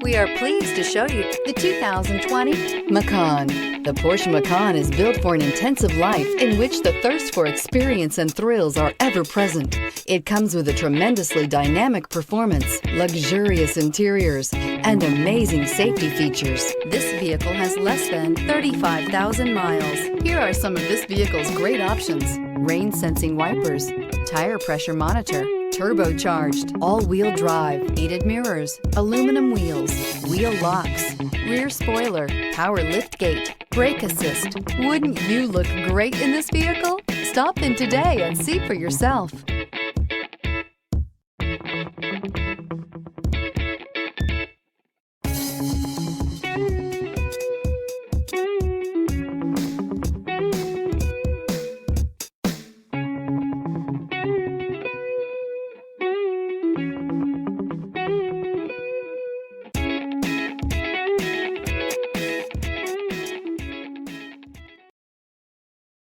We are pleased to show you the 2020 Macan. The Porsche Macan is built for an intensive life in which the thirst for experience and thrills are ever present. It comes with a tremendously dynamic performance, luxurious interiors, and amazing safety features. This vehicle has less than 35,000 miles. Here are some of this vehicle's great options: rain sensing wipers, tire pressure monitor, turbocharged, all-wheel drive, heated mirrors, aluminum wheels, wheel locks, rear spoiler, power liftgate, brake assist. Wouldn't you look great in this vehicle? Stop in today and see for yourself.